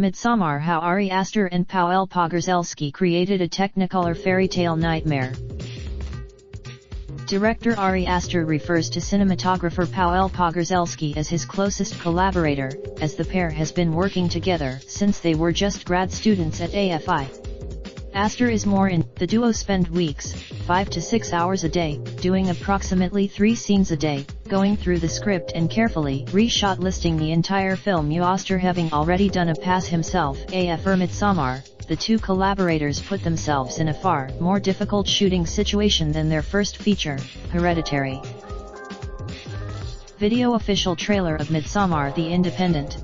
Midsommar: How Ari Aster and Pawel Pogorzelski created a Technicolor fairy tale nightmare. Director Ari Aster refers to cinematographer Pawel Pogorzelski as his closest collaborator, as the pair has been working together since they were just grad students at AFI. Aster is more in. The duo spend weeks, 5 to 6 hours a day, doing approximately 3 scenes a day, going through the script and carefully reshot listing the entire film. Aster having already done a pass himself for Midsommar, the two collaborators put themselves in a far more difficult shooting situation than their first feature, Hereditary. Video official trailer of Midsommar: The Independent.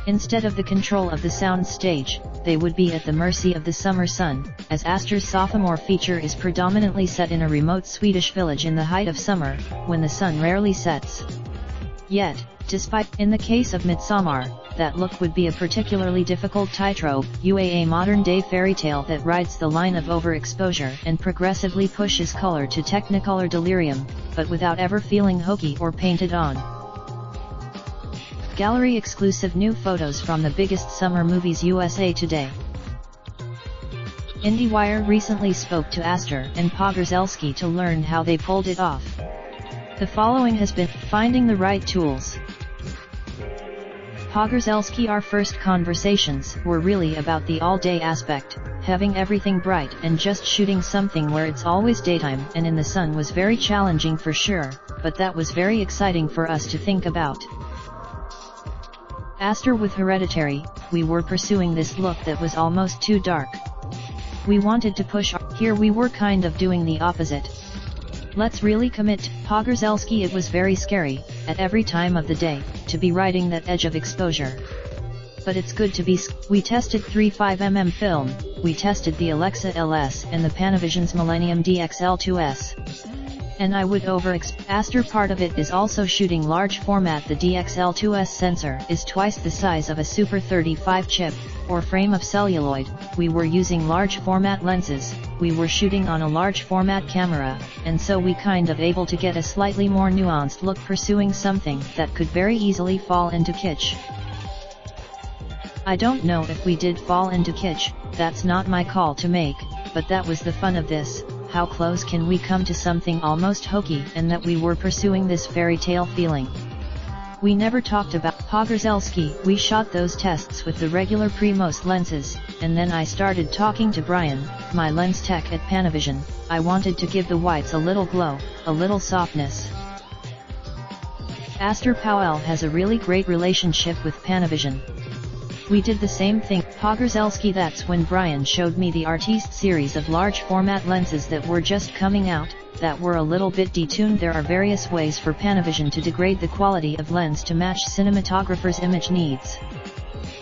Instead of the control of the sound stage, they would be at the mercy of the summer sun, as Aster's sophomore feature is predominantly set in a remote Swedish village in the height of summer, when the sun rarely sets. Yet, despite, in the case of Midsommar, that look would be a particularly difficult tightrope, a modern-day fairy tale that rides the line of overexposure and progressively pushes color to Technicolor delirium, but without ever feeling hokey or painted on. Gallery exclusive new photos from the biggest summer movies USA Today. IndieWire recently spoke to Aster and Pogorzelski to learn how they pulled it off. The following has been finding the right tools. Pogorzelski: Our first conversations were really about the all-day aspect, having everything bright and just shooting something where it's always daytime and in the sun was very challenging for sure, but that was very exciting for us to think about. Aster: With Hereditary, we were pursuing this look that was almost too dark. We wanted to push here we were kind of doing the opposite. Let's really commit. Pogorzelski: It was very scary, at every time of the day, to be riding that edge of exposure. But it's good to be. We tested 35mm film, we tested the Alexa LS and the Panavision's Millennium DXL2S. And I would Aster: Part of it is also shooting large format. The DXL2S sensor is twice the size of a Super 35 chip, or frame of celluloid. We were using large format lenses, we were shooting on a large format camera, and so we kind of able to get a slightly more nuanced look pursuing something that could very easily fall into kitsch. I don't know if we did fall into kitsch, that's not my call to make, but that was the fun of this. How close can we come to something almost hokey, and that we were pursuing this fairy tale feeling. We never talked about Pogorzelski: We shot those tests with the regular Primos lenses, and then I started talking to Brian, my lens tech at Panavision. I wanted to give the whites a little glow, a little softness. Aster: Pawel has a really great relationship with Panavision. We did the same thing. Pogorzelski: That's when Brian showed me the Artiste series of large format lenses that were just coming out, that were a little bit detuned. There are various ways for Panavision to degrade the quality of lens to match cinematographer's image needs.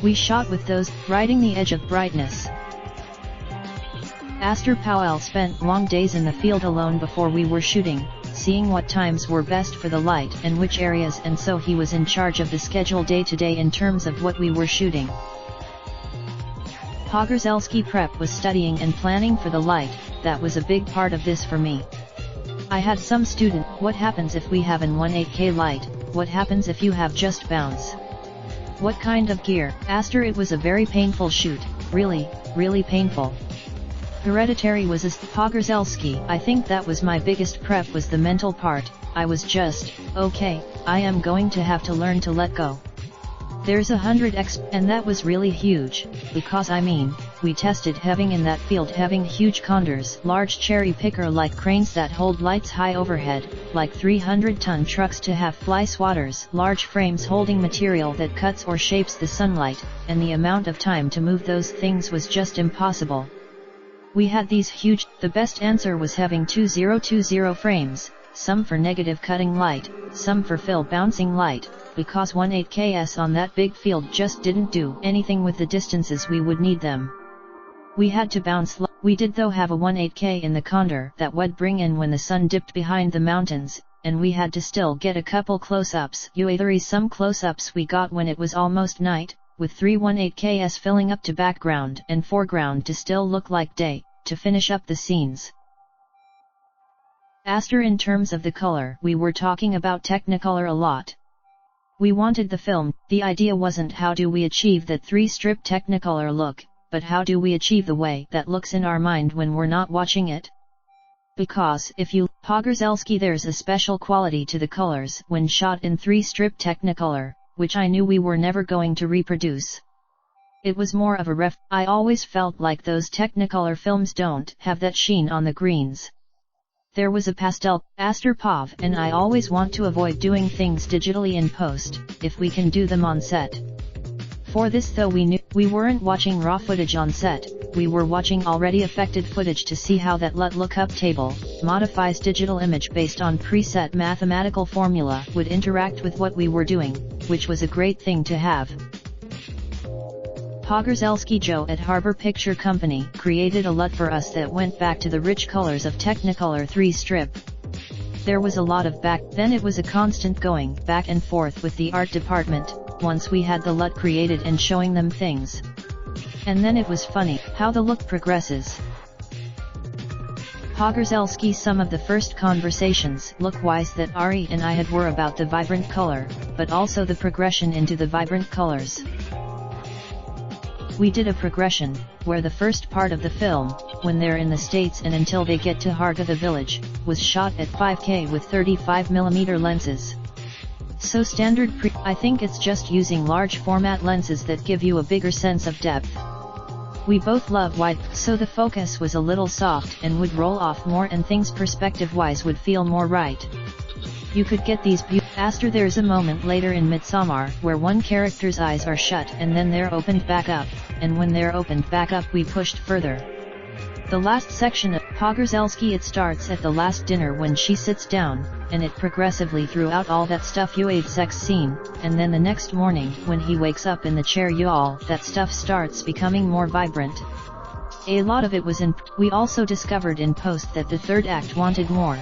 We shot with those, riding the edge of brightness. Aster: Pawel spent long days in the field alone before we were shooting, seeing what times were best for the light and which areas, and so he was in charge of the schedule day to day in terms of what we were shooting. Pogorzelski: Prep was studying and planning for the light, that was a big part of this for me. I had some student, what happens if we have an 18K light, what happens if you have just bounce? What kind of gear? Aster: It was a very painful shoot, really painful. Hereditary was as Pogorzelski: I think that was my biggest prep, was the mental part. I was just, okay, I am going to have to learn to let go. There's 100x, and that was really huge, because we tested having in that field, having huge condors, large cherry picker like cranes that hold lights high overhead, like 300-ton trucks to have fly swatters, large frames holding material that cuts or shapes the sunlight, and the amount of time to move those things was just impossible. We had these huge, the best answer was having 2020 frames, some for negative cutting light, some for fill bouncing light, because 18Ks on that big field just didn't do anything with the distances we would need them. We had to bounce. We did though have a 18K in the condor that would bring in when the sun dipped behind the mountains, and we had to still get a couple close-ups. Some close-ups we got when it was almost night, with 3 18Ks filling up to background and foreground to still look like day, to finish up the scenes. Aster: In terms of the color, we were talking about Technicolor a lot. We wanted the film, the idea wasn't how do we achieve that 3-strip Technicolor look, but how do we achieve the way that looks in our mind when we're not watching it? Because if you Pogorzelski, there's a special quality to the colors when shot in 3-strip Technicolor, which I knew we were never going to reproduce. It was more of a I always felt like those Technicolor films don't have that sheen on the greens. There was a pastel, Aster Pawel, and I always want to avoid doing things digitally in post, if we can do them on set. For this though we knew, we weren't watching raw footage on set, we were watching already affected footage to see how that LUT lookup table, modifies digital image based on preset mathematical formula, would interact with what we were doing, which was a great thing to have. Pogorzelski Joe at Harbor Picture Company created a LUT for us that went back to the rich colors of Technicolor 3-strip. There was a lot of then it was a constant going back and forth with the art department, once we had the LUT created and showing them things. And then it was funny, how the look progresses. Pogorzelski, some of the first conversations look-wise that Ari and I had were about the vibrant color, but also the progression into the vibrant colors. We did a progression, where the first part of the film, when they're in the States and until they get to heart of the village, was shot at 5K with 35mm lenses. So standard I think it's just using large format lenses that give you a bigger sense of depth. We both love wide, so the focus was a little soft and would roll off more and things perspective-wise would feel more right. You could get these Aster. There's a moment later in Midsommar where one character's eyes are shut and then they're opened back up, and when they're opened back up we pushed further. The last section of Pogorzelski, it starts at the last dinner when she sits down, and it progressively throughout all that stuff you ate sex scene, and then the next morning when he wakes up in the chair all that stuff starts becoming more vibrant. A lot of it was in. We also discovered in post that the third act wanted more.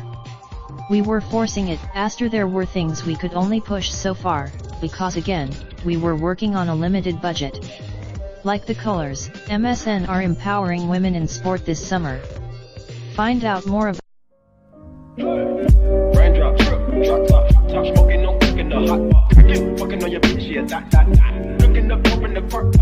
We were forcing it, Aster. There were things we could only push so far, because again, we were working on a limited budget. Like the colors, MSN are empowering women in sport this summer. Find out more about Raindrop, drop top smoking, no cooking the hot pot. Fucking on your bitch, yeah, that. Looking up, open the park,